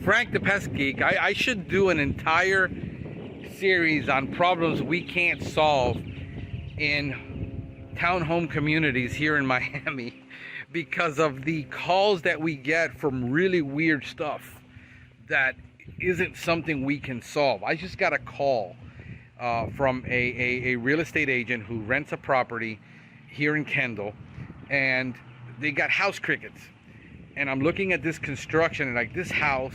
Frank the Pest Geek. I should do an entire series on problems we can't solve in townhome communities here in Miami because of the calls that we get from really weird stuff that isn't something we can solve. I just got a call from a real estate agent who rents a property here in Kendall, and they got house crickets. And I'm looking at this construction, and like, this house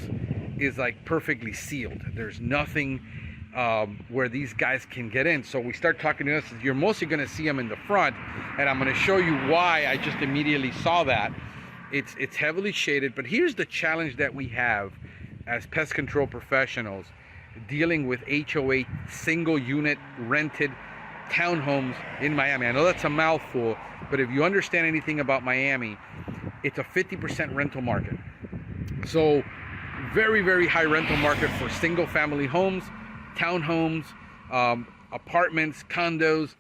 is like perfectly sealed. There's nothing where these guys can get in. So we start talking to us. You're mostly going to see them in the front, and I'm going to show you why I just immediately saw that. It's heavily shaded, but here's the challenge that we have as pest control professionals dealing with HOA single unit rented townhomes in Miami. I know that's a mouthful, but if you understand anything about Miami, it's a 50% rental market. So very, very high rental market for single family homes, townhomes, apartments, condos.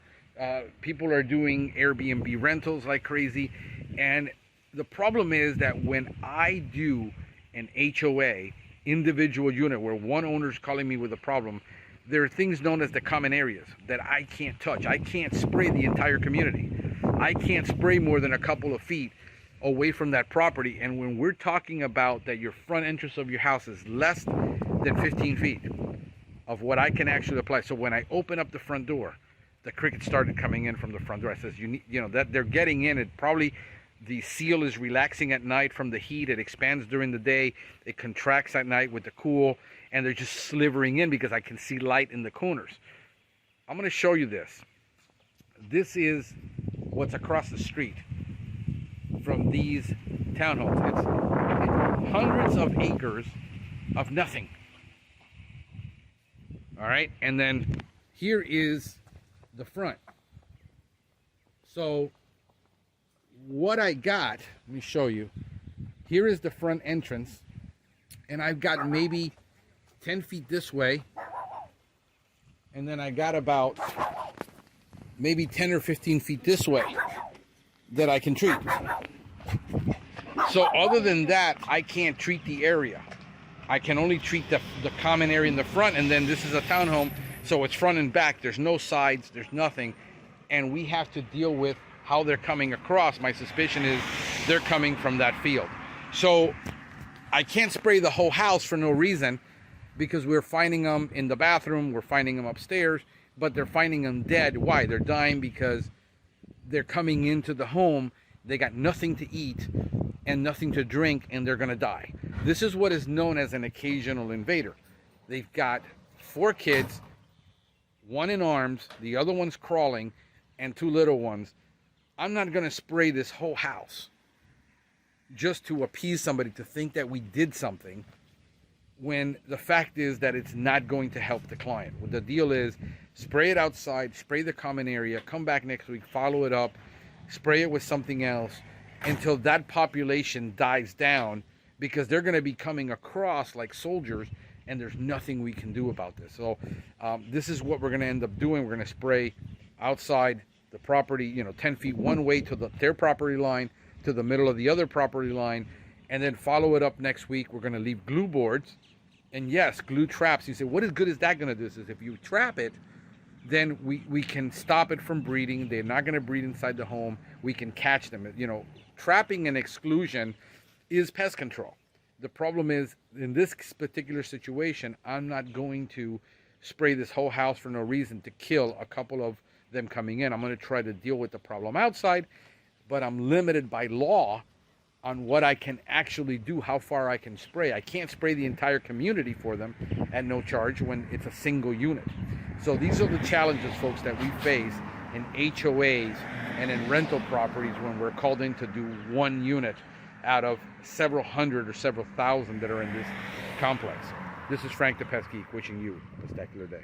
People are doing Airbnb rentals like crazy. And the problem is that when I do an HOA individual unit where one owner is calling me with a problem, there are things known as the common areas that I can't touch. I can't spray the entire community. I can't spray more than a couple of feet away from that property. And when we're talking about that your front entrance of your house is less than 15 feet of what I can actually apply. So when I open up the front door, the crickets started coming in from the front door. I says, you know, that they're getting in. It probably, the seal is relaxing at night from the heat. It expands during the day. It contracts at night with the cool, and they're just slivering in because I can see light in the corners. I'm going to show you this. This is what's across the street from these townhomes. It's hundreds of acres of nothing. All right, and then here is the front. So what I got, let me show you. Here is the front entrance, and I've got maybe 10 feet this way, and then I got about maybe 10 or 15 feet this way that I can treat. So other than that, I can't treat the area. I can only treat the common area in the front, and then this is a townhome, so it's front and back. There's no sides, there's nothing, and we have to deal with how they're coming across. My suspicion is they're coming from that field. So I can't spray the whole house for no reason, because we're finding them in the bathroom, we're finding them upstairs, but they're finding them dead. Why? They're dying because they're coming into the home, they got nothing to eat and nothing to drink, and they're gonna die. This is what is known as an occasional invader. They've got 4 kids, 1 in arms, the other one's crawling, and 2 little ones. I'm not gonna spray this whole house just to appease somebody, to think that we did something, when the fact is that it's not going to help the client. What the deal is, spray it outside, spray the common area, come back next week, follow it up, spray it with something else until that population dies down, because they're going to be coming across like soldiers, and there's nothing we can do about this. So this is what we're going to end up doing. We're going to spray outside the property, you know, 10 feet one way to their property line, to the middle of the other property line, and then follow it up next week. We're going to leave glue boards, and yes, glue traps. You say, what is good is that going to do? This is, if you trap it, then we can stop it from breeding. They're not going to breed inside the home. We can catch them. You know, trapping and exclusion is pest control. The problem is, in this particular situation, I'm not going to spray this whole house for no reason to kill a couple of them coming in. I'm going to try to deal with the problem outside, but I'm limited by law on what I can actually do, how far I can spray. I can't spray the entire community for them at no charge when it's a single unit. So these are the challenges, folks, that we face in HOAs and in rental properties when we're called in to do one unit out of several hundred or several thousand that are in this complex. This is Frank the Pest Geek, wishing you a spectacular day.